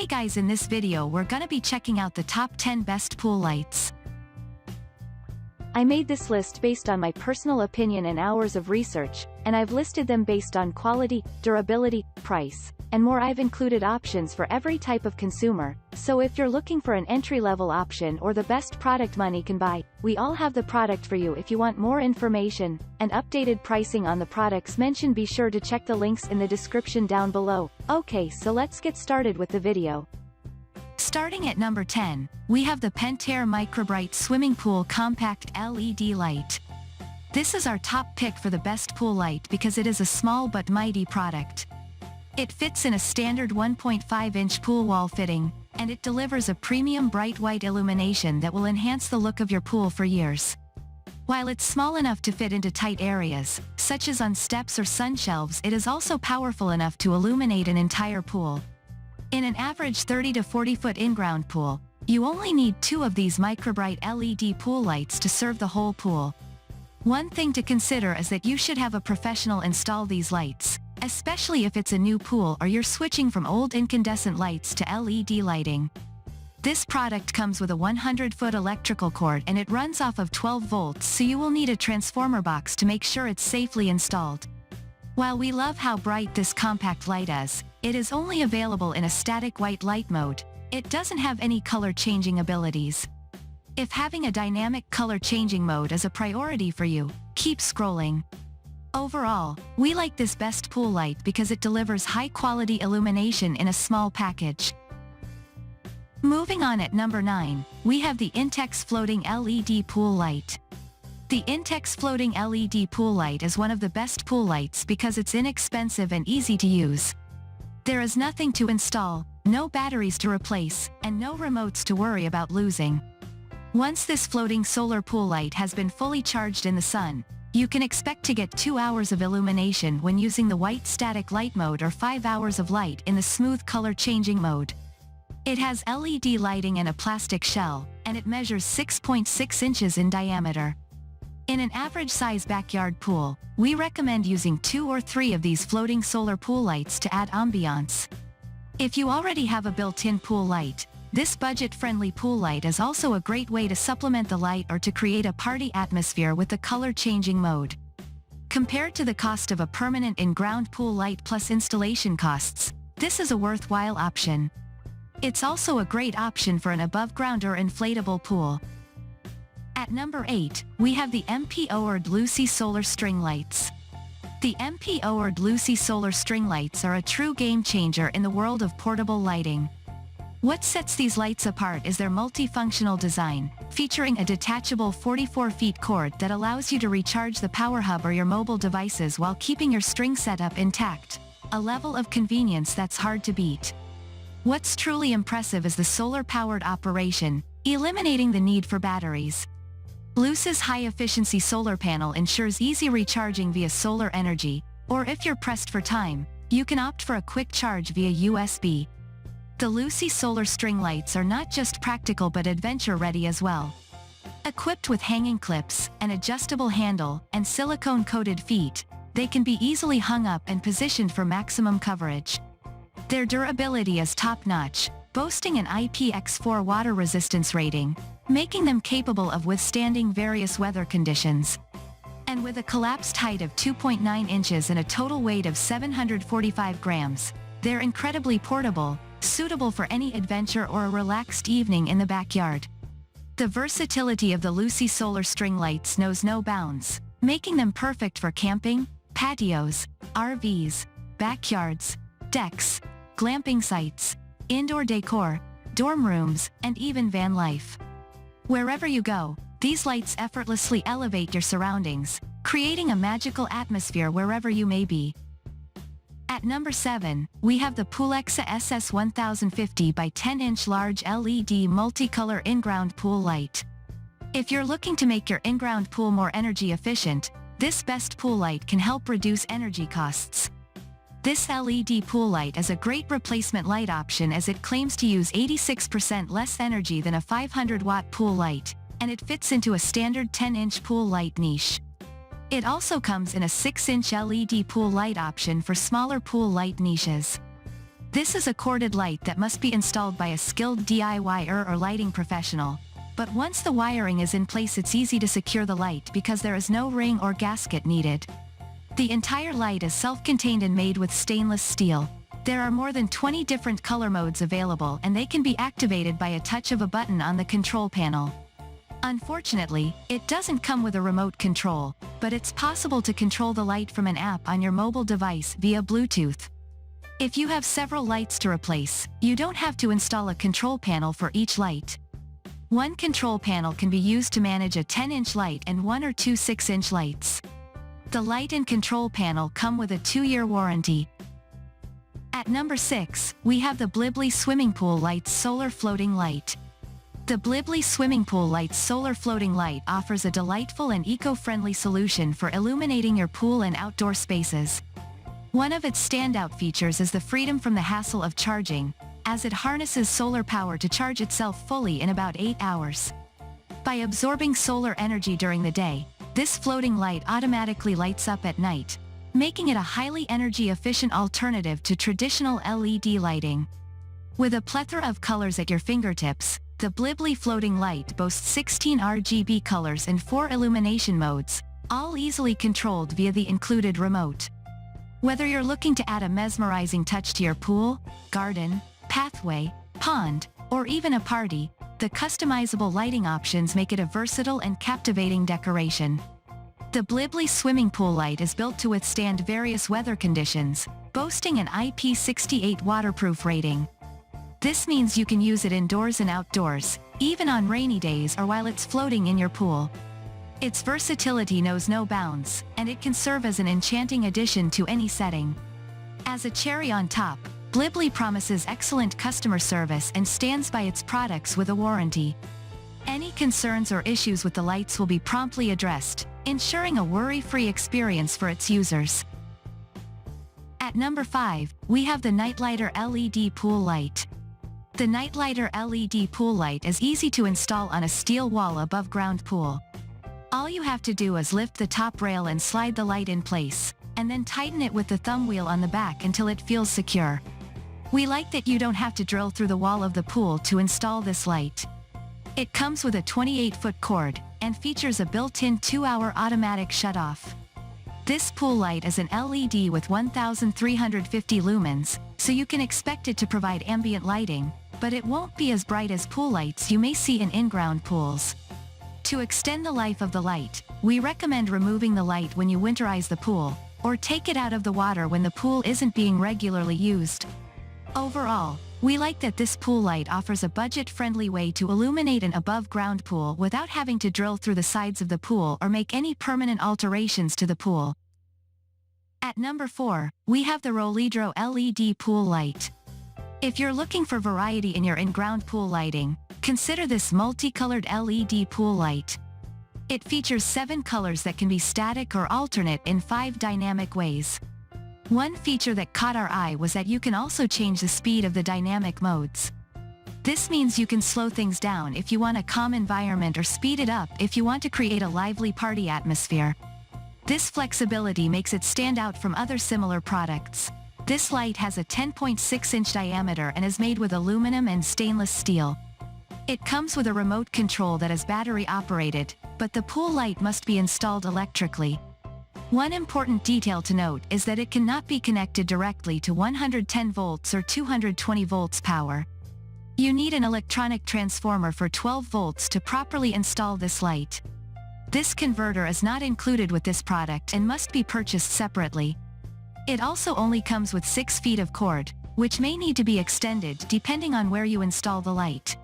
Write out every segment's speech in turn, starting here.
Hey guys, in this video we're gonna be checking out the top 10 best pool lights. I made this list based on my personal opinion and hours of research, and I've listed them based on quality, durability, price, and more. I've included options for every type of consumer, so if you're looking for an entry-level option or the best product money can buy, we all have the product for you. If you want more information and updated pricing on the products mentioned, be sure to check the links in the description down below. Okay, so let's get started with the video. Starting at number 10, we have the Pentair Microbrite Swimming Pool Compact LED Light. This is our top pick for the best pool light because it is a small but mighty product. It fits in a standard 1.5-inch pool wall fitting, and it delivers a premium bright white illumination that will enhance the look of your pool for years. While it's small enough to fit into tight areas, such as on steps or sun shelves, it is also powerful enough to illuminate an entire pool. In an average 30 to 40 foot in-ground pool, you only need 2 of these Microbrite LED pool lights to serve the whole pool. One thing to consider is that you should have a professional install these lights, especially if it's a new pool or you're switching from old incandescent lights to LED lighting. This product comes with a 100-foot electrical cord and it runs off of 12 volts, so you will need a transformer box to make sure it's safely installed. While we love how bright this compact light is, it is only available in a static white light mode. It doesn't have any color changing abilities. If having a dynamic color changing mode is a priority for you, keep scrolling. Overall, we like this best pool light because it delivers high quality illumination in a small package. Moving on, at number 9, we have the Intex Floating LED Pool Light. The Intex Floating LED Pool Light is one of the best pool lights because it's inexpensive and easy to use. There is nothing to install, no batteries to replace, and no remotes to worry about losing. Once this floating solar pool light has been fully charged in the sun, you can expect to get 2 hours of illumination when using the white static light mode or 5 hours of light in the smooth color changing mode. It has LED lighting and a plastic shell, and it measures 6.6 inches in diameter. In an average size backyard pool, we recommend using 2 or 3 of these floating solar pool lights to add ambiance. If you already have a built-in pool light, this budget-friendly pool light is also a great way to supplement the light or to create a party atmosphere with the color-changing mode. Compared to the cost of a permanent in-ground pool light plus installation costs, this is a worthwhile option. It's also a great option for an above-ground or inflatable pool. At number 8, we have the MP-powered Luci Solar String Lights. The MP-powered Luci Solar String Lights are a true game-changer in the world of portable lighting. What sets these lights apart is their multifunctional design, featuring a detachable 44-foot cord that allows you to recharge the power hub or your mobile devices while keeping your string setup intact, a level of convenience that's hard to beat. What's truly impressive is the solar-powered operation, eliminating the need for batteries. Luci's high-efficiency solar panel ensures easy recharging via solar energy, or if you're pressed for time, you can opt for a quick charge via USB. The Luci Solar String Lights are not just practical but adventure-ready as well. Equipped with hanging clips, an adjustable handle, and silicone-coated feet, they can be easily hung up and positioned for maximum coverage. Their durability is top-notch, boasting an IPX4 water resistance rating, making them capable of withstanding various weather conditions. And with a collapsed height of 2.9 inches and a total weight of 745 grams, they're incredibly portable, suitable for any adventure or a relaxed evening in the backyard. The versatility of the Luci Solar String Lights knows no bounds, making them perfect for camping, patios, RVs, backyards, decks, glamping sites, indoor decor, dorm rooms, and even van life. Wherever you go, these lights effortlessly elevate your surroundings, creating a magical atmosphere wherever you may be. At number 7, we have the Pulexa SS1050 by 10-inch large LED multicolor in-ground pool light. If you're looking to make your in-ground pool more energy efficient, this best pool light can help reduce energy costs. This LED pool light is a great replacement light option as it claims to use 86% less energy than a 500-watt pool light, and it fits into a standard 10-inch pool light niche. It also comes in a 6-inch LED pool light option for smaller pool light niches. This is a corded light that must be installed by a skilled DIYer or lighting professional. But once the wiring is in place, it's easy to secure the light because there is no ring or gasket needed. The entire light is self-contained and made with stainless steel. There are more than 20 different color modes available, and they can be activated by a touch of a button on the control panel. Unfortunately, it doesn't come with a remote control, but it's possible to control the light from an app on your mobile device via Bluetooth. If you have several lights to replace, you don't have to install a control panel for each light. One control panel can be used to manage a 10-inch light and 1 or 2 6-inch lights. The light and control panel come with a 2-year warranty. At number 6, we have the Blibly Swimming Pool Lights Solar Floating Light. The Blibly Swimming Pool Lights Solar Floating Light offers a delightful and eco-friendly solution for illuminating your pool and outdoor spaces. One of its standout features is the freedom from the hassle of charging, as it harnesses solar power to charge itself fully in about 8 hours. By absorbing solar energy during the day, this floating light automatically lights up at night, making it a highly energy-efficient alternative to traditional LED lighting. With a plethora of colors at your fingertips, the Blibly floating light boasts 16 RGB colors and 4 illumination modes, all easily controlled via the included remote. Whether you're looking to add a mesmerizing touch to your pool, garden, pathway, pond, or even a party, the customizable lighting options make it a versatile and captivating decoration. The Blibly swimming pool light is built to withstand various weather conditions, boasting an IP68 waterproof rating. This means you can use it indoors and outdoors, even on rainy days or while it's floating in your pool. Its versatility knows no bounds, and it can serve as an enchanting addition to any setting. As a cherry on top, Blibly promises excellent customer service and stands by its products with a warranty. Any concerns or issues with the lights will be promptly addressed, ensuring a worry-free experience for its users. At number 5, we have the Nightlighter LED Pool Light. The Nightlighter LED Pool Light is easy to install on a steel wall above ground pool. All you have to do is lift the top rail and slide the light in place, and then tighten it with the thumb wheel on the back until it feels secure. We like that you don't have to drill through the wall of the pool to install this light. It comes with a 28-foot cord, and features a built-in 2-hour automatic shutoff. This pool light is an LED with 1,350 lumens, so you can expect it to provide ambient lighting, but it won't be as bright as pool lights you may see in in-ground pools. To extend the life of the light, we recommend removing the light when you winterize the pool, or take it out of the water when the pool isn't being regularly used. Overall, we like that this pool light offers a budget-friendly way to illuminate an above-ground pool without having to drill through the sides of the pool or make any permanent alterations to the pool. At number 4, we have the Rolidro LED Pool Light. If you're looking for variety in your in-ground pool lighting, consider this multicolored LED pool light. It features 7 colors that can be static or alternate in 5 dynamic ways. One feature that caught our eye was that you can also change the speed of the dynamic modes. This means you can slow things down if you want a calm environment or speed it up if you want to create a lively party atmosphere. This flexibility makes it stand out from other similar products. This light has a 10.6-inch diameter and is made with aluminum and stainless steel. It comes with a remote control that is battery operated, but the pool light must be installed electrically. One important detail to note is that it cannot be connected directly to 110 volts or 220 volts power. You need an electronic transformer for 12 volts to properly install this light. This converter is not included with this product and must be purchased separately. It also only comes with 6 feet of cord, which may need to be extended depending on where you install the light.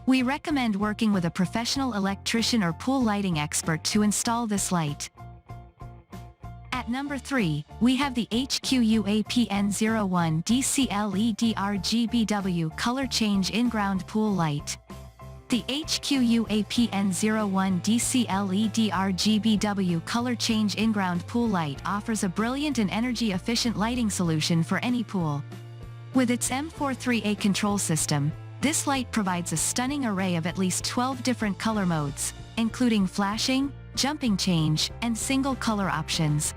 We recommend working with a professional electrician or pool lighting expert to install this light. At number 3, we have the HQUA PN01 DC LED RGBW Color Change In-Ground Pool Light. The HQUA PN01 DC LED RGBW Color Change In-Ground Pool Light offers a brilliant and energy-efficient lighting solution for any pool. With its M43A control system, this light provides a stunning array of at least 12 different color modes, including flashing, jumping change, and single color options.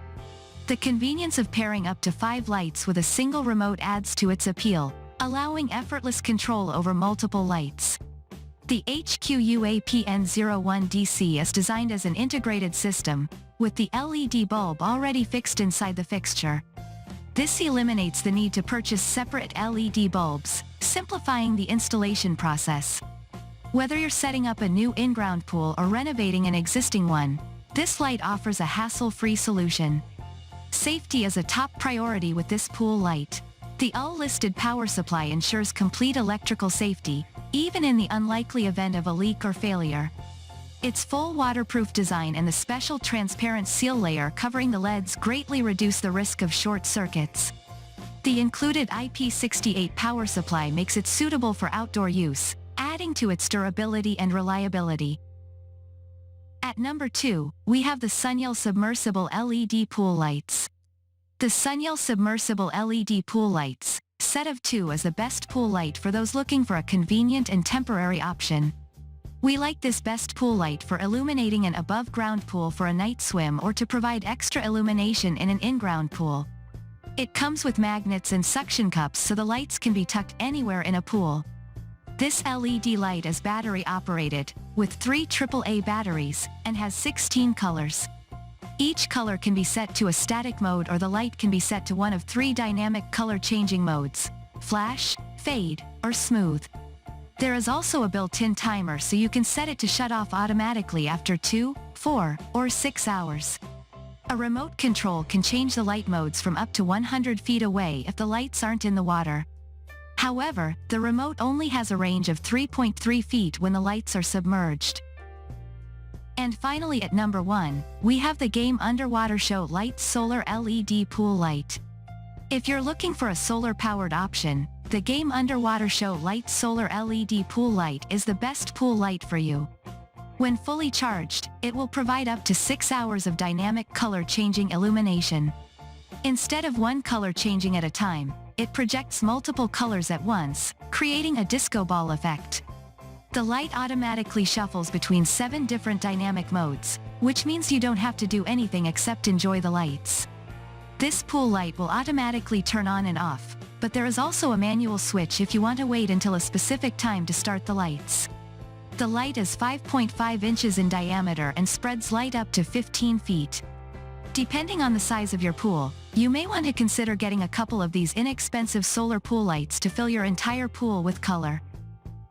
The convenience of pairing up to 5 lights with a single remote adds to its appeal, allowing effortless control over multiple lights. The HQUA PN01DC is designed as an integrated system, with the LED bulb already fixed inside the fixture. This eliminates the need to purchase separate LED bulbs, simplifying the installation process. Whether you're setting up a new in-ground pool or renovating an existing one, this light offers a hassle-free solution. Safety is a top priority with this pool light. The all-listed power supply ensures complete electrical safety, even in the unlikely event of a leak or failure. Its full waterproof design and the special transparent seal layer covering the LEDs greatly reduce the risk of short circuits. The included IP68 power supply makes it suitable for outdoor use, adding to its durability and reliability. At number 2, we have the Sunyel Submersible LED Pool Lights. The Sunyel Submersible LED Pool Lights, set of 2, is the best pool light for those looking for a convenient and temporary option. We like this best pool light for illuminating an above-ground pool for a night swim or to provide extra illumination in an in-ground pool. It comes with magnets and suction cups so the lights can be tucked anywhere in a pool. This LED light is battery-operated, with 3 AAA batteries, and has 16 colors. Each color can be set to a static mode or the light can be set to one of 3 dynamic color-changing modes: flash, fade, or smooth. There is also a built-in timer so you can set it to shut off automatically after 2, 4, or 6 hours. A remote control can change the light modes from up to 100 feet away if the lights aren't in the water. However, the remote only has a range of 3.3 feet when the lights are submerged. And finally, at number 1, we have the Game Underwater Show Light Solar LED Pool Light. If you're looking for a solar-powered option, the Game Underwater Show Light Solar LED Pool Light is the best pool light for you. When fully charged, it will provide up to 6 hours of dynamic color-changing illumination. Instead of one color changing at a time, it projects multiple colors at once, creating a disco ball effect. The light automatically shuffles between 7 different dynamic modes, which means you don't have to do anything except enjoy the lights. This pool light will automatically turn on and off, but there is also a manual switch if you want to wait until a specific time to start the lights. The light is 5.5 inches in diameter and spreads light up to 15 feet. Depending on the size of your pool, you may want to consider getting a couple of these inexpensive solar pool lights to fill your entire pool with color.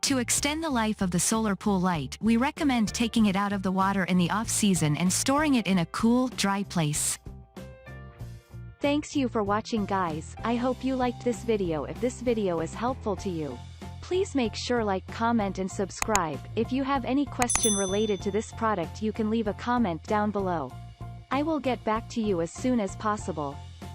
To extend the life of the solar pool light, we recommend taking it out of the water in the off-season and storing it in a cool, dry place. Thanks you for watching, guys. I hope you liked this video. If this video is helpful to you, please make sure like, comment and subscribe. If you have any question related to this product, you can leave a comment down below. I will get back to you as soon as possible.